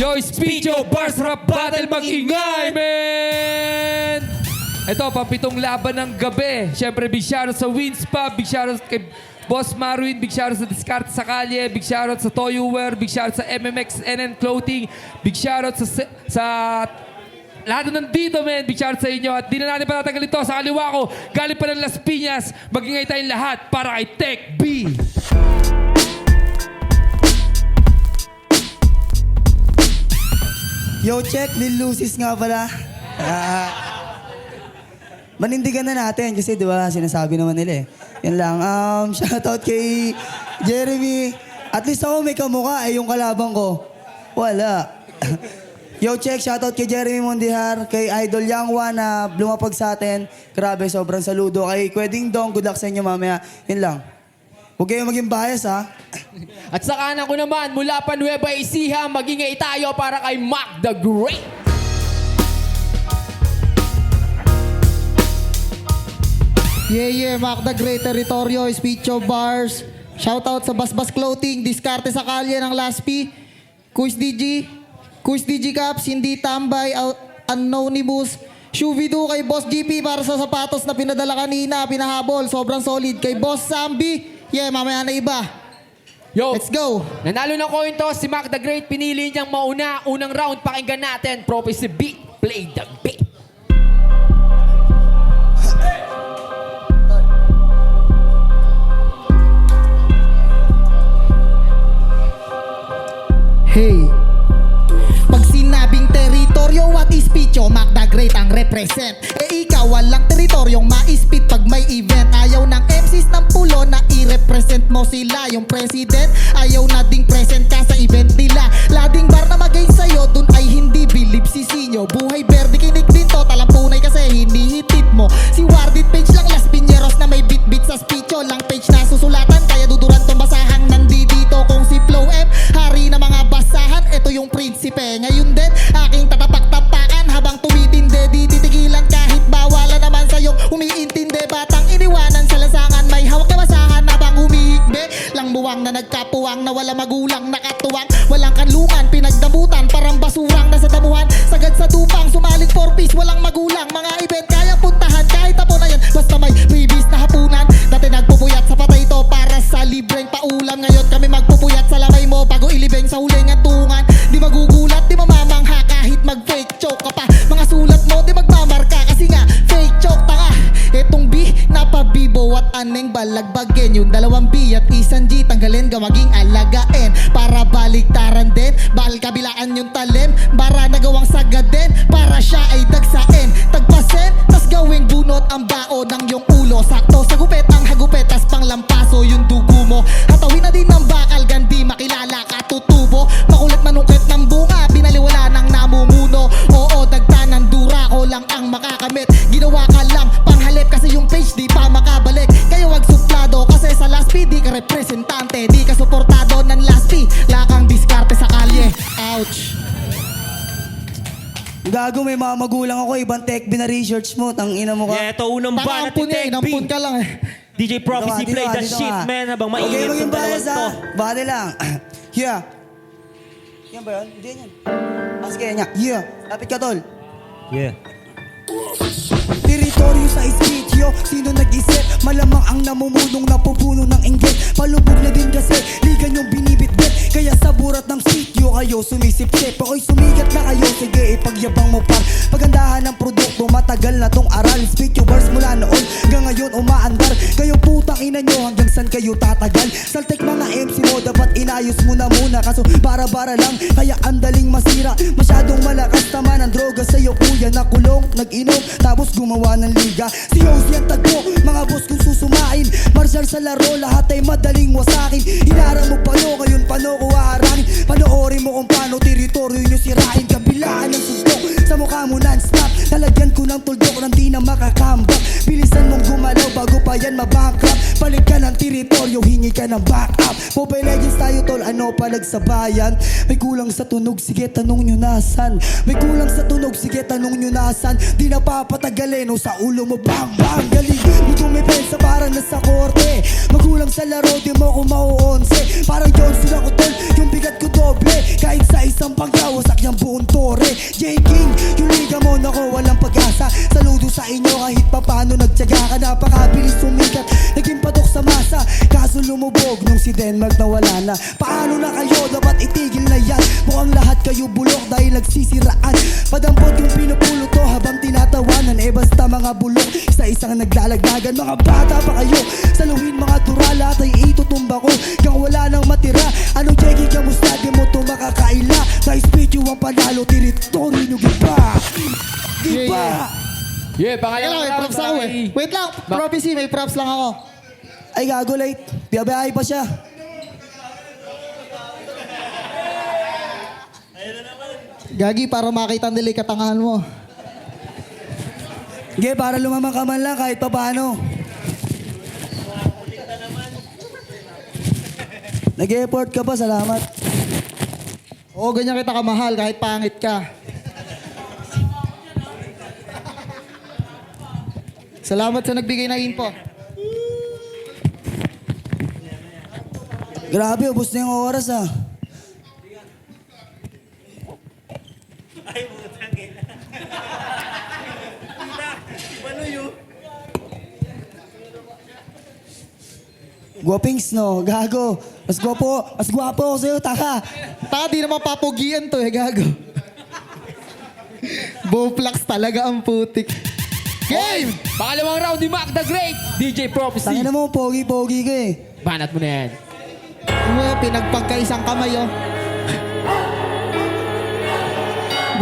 Yo, speed, yo, bars, rap battle, mag-ingay, man! Ito, papitong laban ng gabi. Siyempre, big shoutout sa Wins Pub, big shoutout kay Boss Marwin, big shoutout sa Discarte sa Kalye, big shoutout sa Toyoware, big shoutout sa MMX NN Clothing, big shoutout sa lahat na nandito, man. Big shoutout sa inyo. At di na natin patatagal ito. Sa kaliwa ko, galing pa ng Las Piñas. Mag-ingay tayong lahat para kay Tech B. Yo, check. Lil Lucis nga pala. Manindigan na natin kasi di ba sinasabi naman nila eh. Yan lang. Shoutout kay Jeremy. At least ako may kamukha eh, yung kalabang ko. Wala. Yo, check. Shoutout kay Jeremy Mondihar, kay Idol Yang Wan na lumapag sa atin. Grabe, sobrang saludo. Kay Kweding Dong, good luck sa inyo mamaya. Yan lang. Huwag kayong maging bias, ha? At sa kanan ko naman, mula pa Nueva Ecija, magingay tayo para kay Mac the Great. Yeah, Mac the Great Territorio, Speecho Bars. Shoutout sa Basbas Clothing, Discarte sa Kalye ng Laspi, Kuis DG Caps, Hindi Tambay, Anonymous, Shuvidu kay Boss GP para sa sapatos na pinadala kanina, pinahabol, sobrang solid. Kay Boss Sambi, yeah, mamaya na iba. Yo, Let's go. nanalo ng coin toss si Mac the Great. Pinili niyang mauna. Unang round, pakinggan natin. Prophecy beat, play the beat. Hey. Pag sinabing teritoryo, what is Picho? Mac the Great ang represent. Eh ikaw walang teritoryong ma-spit pag may event. Ayaw ng MCs ng pulo na i-represent mo sila. Yung president, ayaw na ding present ka sa event nila. Lading bar na magain sa'yo, dun ay hindi bilib si Sinyo. Buhay verde, kinig din to, talampunay kasi hinihitit mo. Si Wardit page lang, Las Piñeros na may bit-bit sa speecho. Lang page na susulatan, kaya duduran tong basahang nandito. Kung si Flow M, hari na mga basahan, ito yung prinsipe. Ngayon din, aking tatapak-tapakan habang tumitindi. Di titigilan kahit bawala naman sa'yong umiintindi. Batang iniwanan sa lansangan, may hawak na basahan habang humihikbi. Lang buwang na nagkapuwang na wala magulang nakatuwang. Walang kanlungan, pinagdamutan, parang basurang nasa damuhan. Sagad sa tupang, sumaling 4-piece, walang magulang. Mga event kayang puntahan kahit tapo na yan, basta may previous na hapunan. Dati nagpupuyat sa patay to para sa libreng paulam. Ngayon kami magpupuyat sa lamay mo bago ilibeng sa huling antungan. Di magugulat, di mamamangha kahit mag-fake choke ka pa. Mga sulat mo, di magmamarka kasi nga fake choke tanga. Etong B, napabibo at aneng balagbagin. Yung dalawang B at isang G, tanggalin ka maging alagain. Para baliktaran din, bal kabilaan yung talim. Para nagawang sagad din, para siya ay dagsain. Tagpasin, tas gawing bunot ang bao ng yung ulo. Sakto sa gupet ang hagupet, tas panglampaso yung dugo mo. Hatawin na din ng bakal, gandi makilala katutubo. Makulit manungkit ng bunga, binaliwala ng namumuno. Oo, dagta ng dura ko lang ang makakamit. Ginawa ka lang panghalip kasi yung page di pa makabalik. Kaya wag suplado kasi sa last P di ka representante. Di ka suportado ng last P, lakang diskarte sa kalye. Ouch. Gago, may mga magulang ako. Ibang tech bina-research mo. Tangina mo ka. Yeah, ito unang ba Pang-ampun natin niya, Tech inampun B. ka lang eh. DJ Prophecy Dito play ka, the dito shit, ka. man. Habang Okay, mainit maging yung dalawang bias, to. ha? Bate lang. Yeah. Yan ba yun? Hindi yan. Sige, yan. Yeah. Lapit ka, tol. Yeah. Teritoryo sa ispityo, sino nag-isip? Malamang ang namumunong napupuno ng inggit. Palubog na din kasi, ligan yung binibitbit. Kaya sa burat ng sityo kayo sumisip-sip. Ako'y sumigat na kayo, sige ipagyabang mo par. Pagandahan ng produkto, matagal na tong aral. Spityo bars mula noon, hanggang ngayon umaandar. Kayo putang ina nyo, hanggang san kayo tatagal? Saltek mga MC mo, dapat inayos mo na muna. Kaso bara-bara lang, kaya andaling masira. Masyadong malakas naman ang droga sa'yo kuya. Nakulong, nag-inom, tapos gumawa ng liga. Si Jose ang tagpo, mga boss kung susumain. Martial sa laro, lahat ay madaling wasakin. Hinara mo pano, ngayon pano ko haharangin. Panoorin mo kung paano teritoryo nyo sirain. Kabilaan ng suntok, sa mukha mo non-stop. Talagyan ko ng tuldok nang di na makakambak. Bilisan mong gumalaw bago pa yan mabankrupt. Balik ka ng teritoryo, hingi ka ng backup. Mobile Legends tayo tol, ano palagsabayan? May kulang sa tunog, sige tanong nyo nasan. May kulang sa tunog, sige tanong nyo nasan. Di na papatagalin o sa ulo mo bang bang. Galing, buto may pensa para nasa korte. Magulang sa laro, di mo ko mauonse. Parang Johnson ako tol, yung bigat ko doble. Kahit sa isang pangka, wasak yung buong tore. J-King, yung liga mo, nako walang pag-asa. Saludo sa inyo kahit papano nagtyaga ka. Napakabilis sumikat, naging patok sa masa. Kaso lumubog nung si Denmark na wala na. Paano na kayo, dapat itigil na yan. Mukhang lahat kayo bulok dahil nagsisiraan. Padampot yung pinupulo to habang tinatawanan. Eh basta mga bulok, isa-isang naglalagdagan. Mga bata pa kayo, saluhin mga turala. At ay itutumba ko, kang wala nang matira. Ano Jackie, kamusta di mo to makakaila? Nice video ang panalo, teritoryo nyo giba. Giba. Yeah, Kaya pangalawang may round props ako eh. Wait lang, Prophecy, may props lang ako. Ay gago late, biyabiyahe pa siya. Gagi, para makita nila yung katangahan mo. Ge, para lumamang ka man lang kahit pa paano. Nag-effort ka pa, salamat. Oo, ganyan kita kamahal kahit pangit ka. Salamat sa nagbigay na info. Grabe, ubos na yung oras ah. Guwapings no, gago. Mas gwapo ako sa'yo, taka. Taka, di naman papugian to eh, gago. Bowflax talaga ang putik. Game! Pangalawang round ni Mac the Great, DJ Prophecy. Tangina mo, pogi-pogi ka eh. Banat mo na yan. Pinagpagkaisang kamay oh.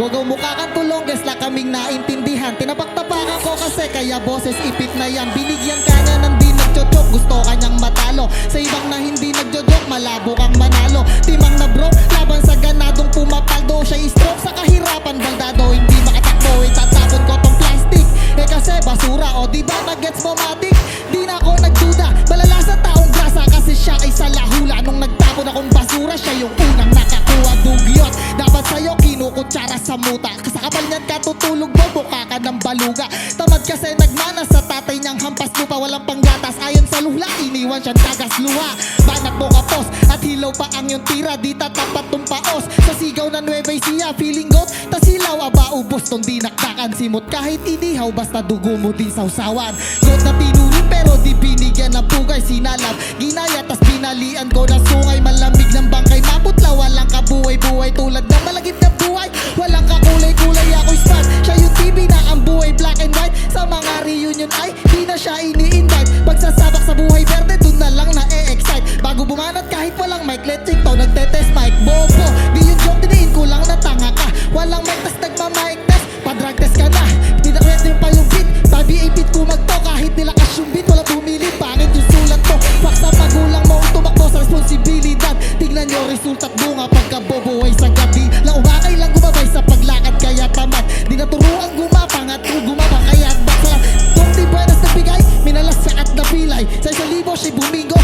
Gogo, mukha kang tulongges na kaming naintindihan. Tinapaktapakan ko kasi kaya boses ipit na yan. Binigyan ka niya ng di nagjojoke, gusto kanyang matalo. Sa ibang na hindi nagjojoke, malabo kang manalo. Timang na bro, laban sa ganadong pumapaldo. Siya stroke sa kahirapan, baldado. Hindi makatakbo, itatapon ko tong plastic. Eh kasi basura, o di ba nag-gets mo matik? Di na ako nagduda, malala sa taong grasa. Kasi siya ay salahula. Nung nagtapon akong basura, siya yung unang nakakuha dugyot. Dapat sa'yo kinukutsara sa muta. Kasakabal niyan ka tutulog mo, buka ka ng baluga. Tamad kasi nagmana sa tatay niyang hampas lupa. Walang panggatas ayon sa luhla, iniwan siyang tagas luha. Banat mo kapos at hilaw pa ang iyong tira. Di tatapat tong paos sa sigaw na Nueva Ecija. Feeling goat, tas hilaw aba ubos tong dinakdakan simot. Kahit inihaw basta dugo mo din sausawan. Goat na tinurin pero di binigyan ng pugay. Sinalab, ginaya tas binalian ko na sungay. Malamig ng bangkay, maputla, walang kabuhay-buhay. Tulad ng malagip na buhay, walang kakulay-kulay. Ako'y spot, siya yung TV na ang buhay black and white. Sa mga reunion ay di na siya ini-invite. Pagsasabak sa buhay verde, dun na lang na-e-excite. Bago bumanat kahit walang mic, let's to nagtetest mic. Bobo, di yung joke, diniin ko lang na tanga ka. Walang mic, tas nagma-mic test, pa-drug test ka na. Di na kwento yung pa yung beat, babi 8-bit kumagto. Kahit nilakas yung beat, wala bumili, pangit yung sulat mo. Wak sa magulang mo, tumakbo sa responsibilidad. Tignan nyo resulta't bunga pagkabobo ay sa gabi. Lang umakay lang gumabay sa paglakad kaya tamad. Di naturuan gumapang at gumapang kaya at bakla. Kung di buenas na bigay, minalas siya at napilay. Sa 1,000 siya bumingo,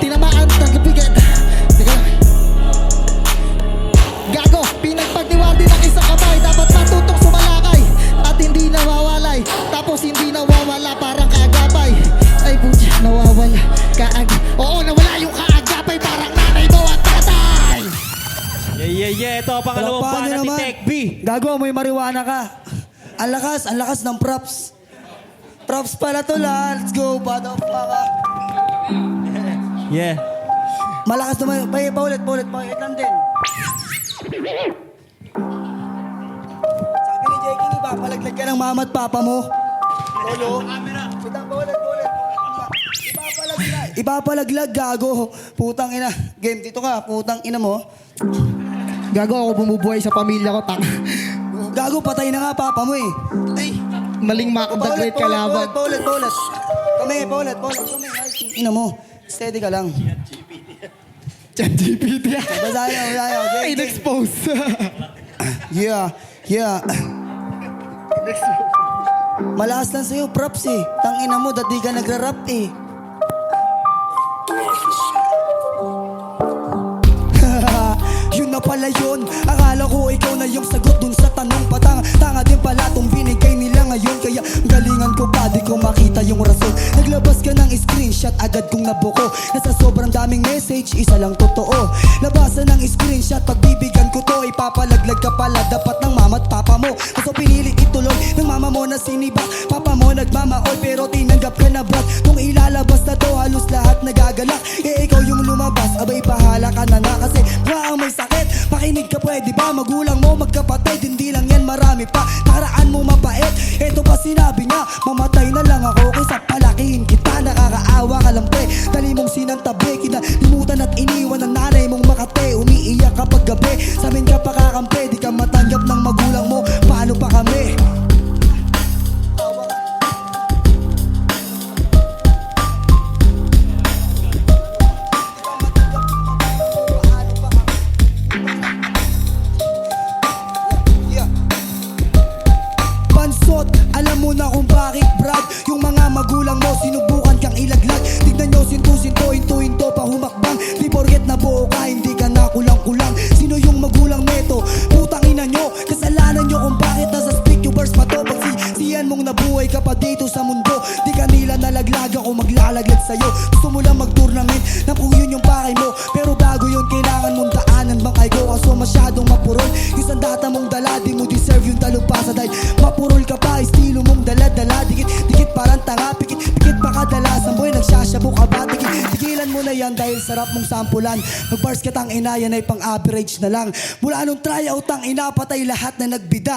tinamaan at nagbigat. Teka lang. Gago, pinagpagniwal din ang isang kamay. Dapat matutong sumalakay at hindi nawawalay. Tapos hindi nawawala parang kaagapay. Ay putya, nawawala kaagapay. Oo, nawala yung kaagapay parang nanay mo at tatay. Yeah. Ito ang pangalawang Palakpakan banat niyo ni naman. Tech B. Gago, may marijuana ka. Ang lakas ng props. Props pala to la. Let's go, bada pa. Yeah. Malakas naman. Paulit. Wait lang din. Sabi ni Jackie, ipapalaglag ka ng mama at papa mo. Polo. Paulit. Ipapalaglag, gago. Putang ina. Game, dito ka. Putang ina mo. Gago, ako bumubuhay sa pamilya ko. Gago, patay na nga papa mo eh. Ay. Maling Mac the Great kalaban. Paulit. Kami. Ay, ina mo. Steady ka lang. ChatGPT. Basahin. Okay. In-expose. Yeah. Malakas lang sa'yo, props eh. Tangina mo, dati ka nagra-rap eh. Yun na pala yun. Akala ko ikaw na yung sagot dun sa tanong patanga. Tanga din pala tong binigay nilang ngayon Kaya galingan ko pa, di ko makita yung rason. Naglabas ka ng screenshot, agad kong nabuko. Nasa sobrang daming message, isa lang totoo. Labasan ng screenshot, pagbibigyan ko to. Ipapalaglag ka pala, dapat ng mama at papa mo. Kaso pinili ituloy ng mama mo na siniba. Papa mo nagmamaol pero tinanggap ka na brad. Nung ilalabas na to, halos lahat nagagalak. Eh ikaw yung lumabas, abay bahala ka na kasi baka may sakit. Pakinig ka pwede ba, magulang mo magkapatid. Hindi lang yan, marami pa, nakaraan mo mapait. Eto pa sinabi niya, mamatay na lang ako kaysa palakihin kita. Nakakaawa ka lang pre, dali mong sinantabi. Kinalimutan at iniwan ng nanay mong makate. Umiiyak kapag gabi, sa amin ka pa kakampi. Di ka matanggap ng magulang mo, paano pa kami? Bansot, alam mo na kung bakit brad. Yung mga magulang mo sinubukan kang ilaglag. Tignan nyo sinto-sinto, hinto-hinto pa humakbang. Di porket na buo ka, hindi ka na kulang-kulang. Sino yung magulang neto? Putang ina nyo, kasalanan nyo kung bakit nasa speak yung verse pa to. Pagsisiyan mong nabuhay ka pa dito sa mundo. Di ka nila nalaglag, ako maglalaglag sa'yo. Gusto mo lang mag-tournament na kung yun yung pakay mo. Pero bago yun, kailangan mong daanan bangkay ko. Kaso masyadong mapurol yung sandata mong dala. Di mo deserve yung talupasa dahil mapurol ka pa, estilo mong dala-dala. Dikit parang tanga, pikit pa kadalasan. Boy, nagsasyabu ka ba? Tigilan mo na yan dahil sarap mong sampulan. Mag-bars kitang ina, yan ay pang-average na lang. Mula nung tryout ang ina, patay lahat na nagbida.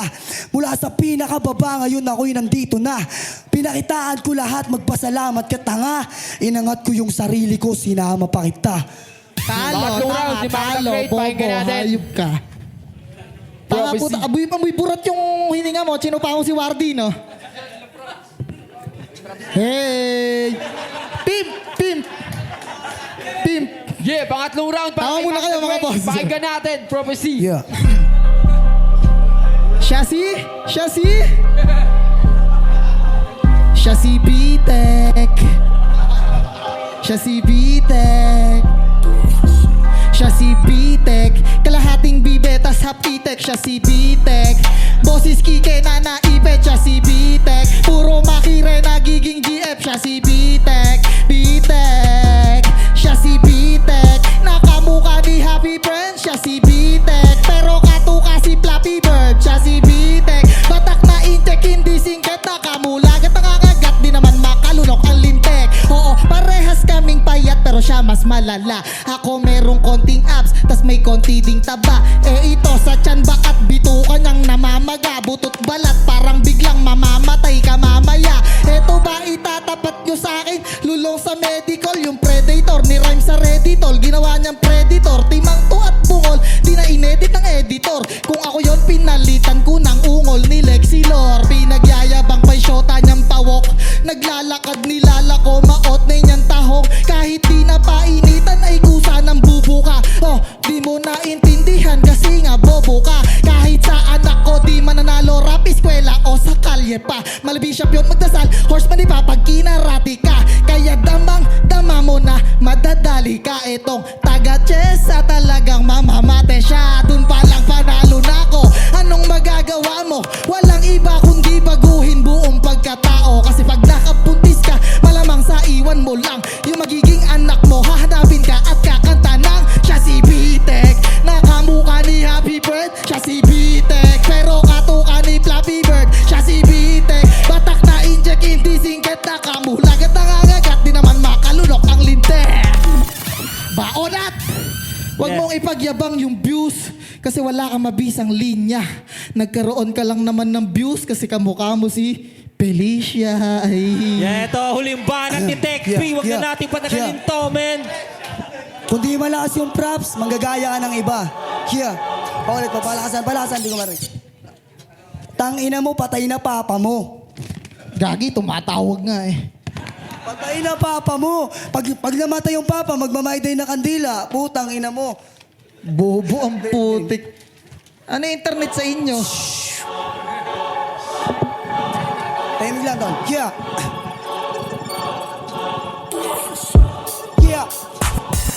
Mula sa pinakababa, ngayon ako'y nandito na. Pinakitaan ko lahat, magpasalamat ka tanga. Inangat ko yung sarili ko, sinama pa kita. Talo, Tatlong round, si Mac the Great, bobo, pakinggan natin. hayop ka. Tanga Prophecy. puta, amoy burat yung hininga mo. Sino pa si Wardy, no? Hey! Pimp! Pimp! Pimp! Yeah, pangatlong round para Tama kay muna Mac kayo, the mga Great. boss. Pakinggan natin, Prophecy. Yeah. Siya si? Siya si? Siya si Bitek. Siya si Bitek. Siya si Bitek. Kalahating bibetas hapitek. Siya si Bitek. Boses kike na naipet. Siya si Bitek. Puro makire nagiging GF. Siya si Bitek. Bitek. Siya si Bitek. Nakamuka ni Happy Friends. Siya si Bitek. Pero katuka si Flappy Bird. Siya si Bitek. Batak na intek hindi singket. Nakamulagat nakakagat. Di naman makalunok ang lintek. Oo, parehas kaming payat pero siya mas malala. Ako merong konting abs, tas may konti ding taba. Eh ito sa tiyan bakat bitukan niyang namamaga. Butot balat parang biglang mamamatay ka mamaya. Eto ba itatapat nyo sa akin? Lulong sa medical, yung predator ni rhyme sa Redditol. Ginawa niyang predator, timang to at bungol. Di na inedit ng editor. Kung ako yon pinalitan ko ng ungol ni Lexilor. Pinagyayabang pa yung shota niyang pawok. Naglalakad nilalako, maot na niyang tahong. Kahit di na painitan ay kusa ng bubuka. Oh, di mo naintindihan kasi nga bobo ka. Kahit sa anak ko di mananalo rap eskwela o sa kalye pa. Malabishap yun magdasal, horseman di pa pag kinarati ka. Kaya damang dama mo na madadali ka. Etong taga-chesa talagang mamamate siya. Dun pa lang panalo na ko. Anong magagawa mo? Walang iba kundi baguhin buong pagkatao. Kasi pag nakapuntis ka, malamang sa iwan mo lang yung magiging anak mo. Hahanapin ka at kakanta ng siya si Bitek. Nakamuka ni Happy Bird, siya si Bitek. Pero katuka ni Flappy Bird, siya si Bitek. Batak na inject, hindi singket. Nakamulagat nangangagat, di naman makalunok ang lintek. Baonat! Huwag Yes. mong ipagyabang yung views kasi wala kang mabisang linya. Nagkaroon ka lang naman ng views kasi kamukha mo si Felicia. Ay. Yeah, ito, huling banat ni Tech P. Huwag na natin patagalin to, man. Kung di malakas yung props, manggagaya ka ng iba. Here. Paulit pa, palakasan, di ko marinig. Tangina mo, patay na papa mo. Gagi, tumatawag nga eh. Patay na papa mo. Pag namatay yung papa, magmamayday na kandila. Putang ina mo. Bobo ang putik. Ano yung internet sa inyo? Tahimik lang doon. Yeah. Yeah.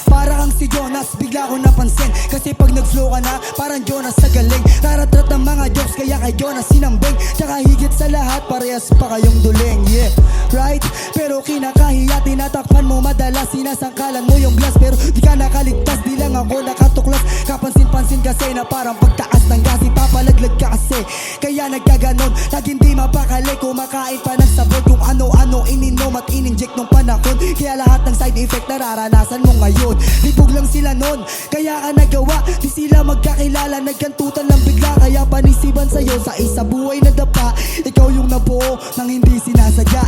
Para kang si Jonas, bigla ko napansin. Kasi pag nag-flow ka na, parang Jonas sa galing. Taratrat ng mga jokes, kaya kay Jonas sinambing. Tsaka higit sa lahat, parehas pa kayong duling. Yeah, right? Pero kinakahiya, tinatakpan mo madalas. Sinasangkalan mo yung glass, pero di ka nakaligtas. Di lang ako nakatuklas, kapansin-pansin kasi na parang pagtaas ng gas, ipapalaglag ka kasi. Kaya nagkaganon, laging di mapakali. Kumakain pa ng sabon kung ano-ano ininom at ininject nung panahon. Kaya lahat ng side effect nararanasan mo ngayon. Libog lang sila nun, kaya ka nagawa. Di sila magkakilala, nagkantutan lang bigla. Kaya panisiban sa'yo sa isa buhay na dapa. Ikaw yung nabuo nang hindi sinasadya.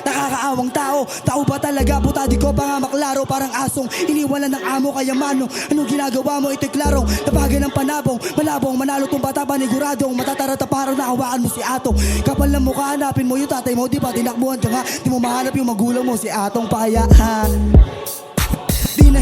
Nakakaawang tao, tao ba talaga? Puta di ko pa nga maklaro. Parang asong iniwalan ng amo, kaya mano anong ginagawa mo? Ito'y klarong napagay ng panabong. Malabong manalo tong bata, paniguradong matatarata parang nahawaan mo si Atong. Kapal na mukha, hanapin mo yung tatay mo. Di ba tinakbuhan ka nga? Di mo mahanap yung magulang mo, si Atong Paya. Di na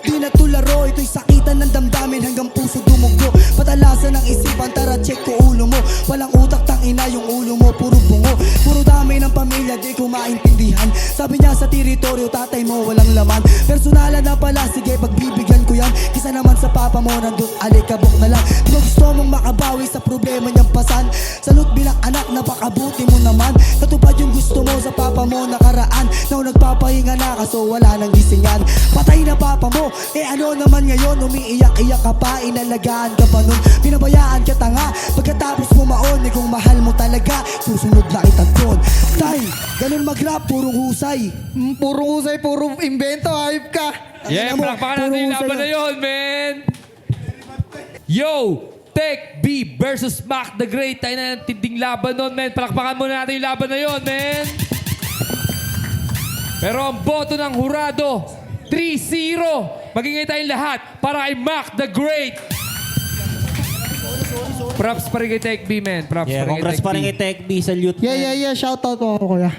di na tularo. Ito'y sakitan ng damdamin hanggang puso dumugo. Patalasan ng isipan, tara check ko ulo mo. Walang utak, tangina yung ulo mo, puro bungo. Puro dami ng pamilya, di ko maintindihan. Sabi niya sa teritoryo, tatay mo walang laman. Personalan na pala, sige pagbibigyan ko yan. Kisa naman sa papa mo, nandun alikabok na lang. Di ba gusto mong makabawi sa problema niyang pasan? Salute bilang anak, napakabuti mo naman. Natupad yung gusto mo sa papa mo nakaraan. Now nagpapahinga na kaso wala nang gisingan. Patay na papa mo, eh ano naman ngayon? Umiiyak-iyak ka pa, inalagaan ka pa nun. Pinabayaan ka tanga, pagkatapos mo maon. Eh kung mahal mo talaga, susunod na itagpon. Tay, ganun mag-rap, purong husay. Puro husay, puro invento, hype ka. Yeah, Tangina mo, palakpakan puro natin yung husay laban yan. na yun, man! Yo! Tech B versus Mac the Great. Tayo na ng tinding laban nun, man. Palakpakan muna natin yung laban na yun, man. Pero ang boto ng hurado, 3-0. Magingay tayong lahat para kay Mac the Great. Props pa rin kay Tech B, man. Props Yeah, pa rin kay congrats Tech pa rin B. kay Tech B. Salute. Yeah. Shoutout ko ako, kuya.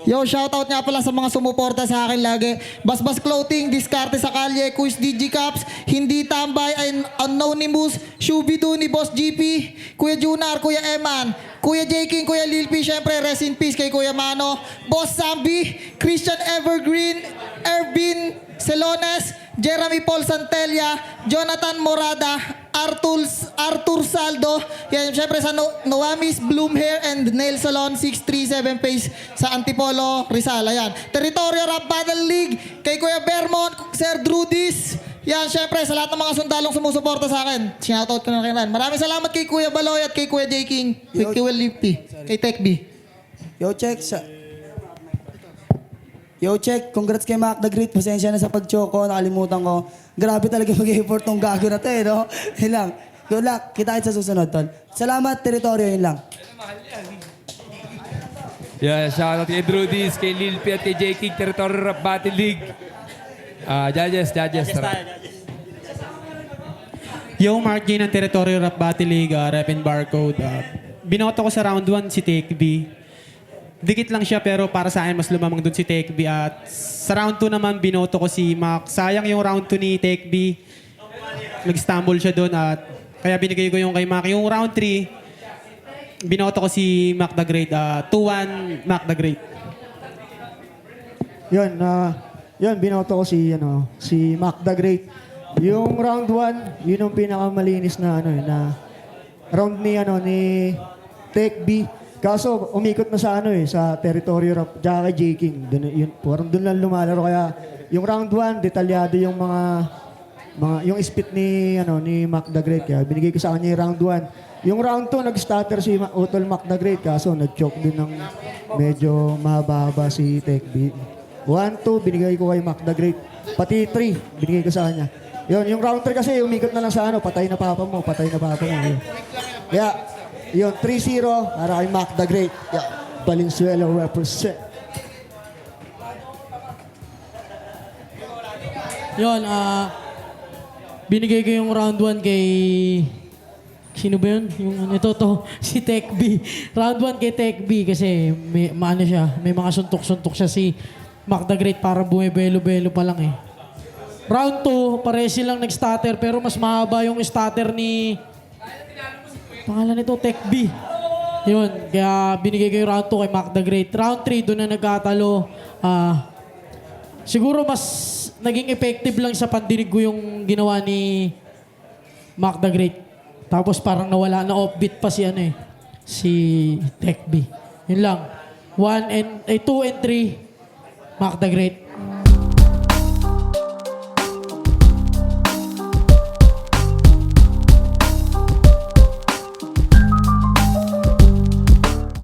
Yo, shoutout nga pala sa mga sumuporta sa akin lagi. Basbas Clothing, Diskarte sa Kalye, Quiz DG Caps, Hindi Tambay, Anonymous, Shubidu ni Boss GP, Kuya Junar, Kuya Eman, Kuya J. King, Kuya Lil P, syempre rest in peace kay Kuya Mano, Boss Zambi, Christian Evergreen, Ervin Celones, Jeremy Paul Santella, Jonathan Morada, Arthur Saldo, yan, syempre sa Noamis Bloom Hair and Nail Salon 637 Face sa Antipolo, Rizal. Ayan. Territorial Rap Battle League kay Kuya Vermont, Sir Drudis. Yan, syempre sa lahat ng mga sundalong sumusuporta sa akin. Shoutout ko na kailan. Maraming salamat kay Kuya Baloy at kay Kuya J. King, kay Kuya Lippy, kay Tech B. Yo, check. Congrats kay Mac the Great. Pasensya na sa pagchoko. Nakalimutan ko. Grabe talaga mag-effort tong gago na to eh, no? Yun lang. Good luck. Kita sa susunod, tol. Salamat, teritoryo. Yun lang. Yeah, shoutout kay Drudis, kay Lil P at kay J. King, Territorial Rap Battle League. Judges. Tara. Yo, Mark J ng Territorial Rap Battle League, Rep and Barcode. Binoto ko sa round 1 si Tech B. Dikit lang siya pero para sa akin mas lumamang dun si Tech B. At sa round 2 naman binoto ko si Mac. Sayang yung round 2 ni Tech B. Nag-stumble siya dun at kaya binigay ko yung kay Mac. Yung round 3, binoto ko si Mac the Great. 2-1 Mac the Great. Yun, binoto ko si Mac the Great. Yung round 1, yun yung pinakamalinis na round ni Tech B. Kaso umikot na sa sa territory rap, tsaka kay J. King. Parang doon lang lumalaro kaya yung round 1 detalyado yung mga yung spit ni Mac the Great, kaya binigay ko sa kanya yung round 1. Yung round 2 nag-stutter si Utol Mac the Great, kaso nag-choke din ng medyo mahaba si Tech B. 1, 2 binigay ko kay Mac the Great. Pati 3 binigay ko sa kanya. Yung round 3 kasi umikot na lang sa patay na papa mo. Yun. Kaya yun, 3-0 para kay Mac the Great. Yeah. Valenzuela represent. Yun, binigay ko yung round 1 kay... Sino ba yun? Si Tech B. Round 1 kay Tech B kasi may mga suntok-suntok siya si Mac the Great, parang bumibelo-belo pa lang eh. Round 2, pare silang nag-stutter pero mas mahaba yung stutter ni... Pangalan nito, Tech B. Yun, kaya binigay ko yung round 2 kay Mac the Great. Round 3, doon na nagkatalo. Siguro mas naging effective lang sa pandinig ko yung ginawa ni Mac the Great. Tapos parang nawala na offbeat pa si si Tech B. Yun lang. 2 and 3, Mac the Great.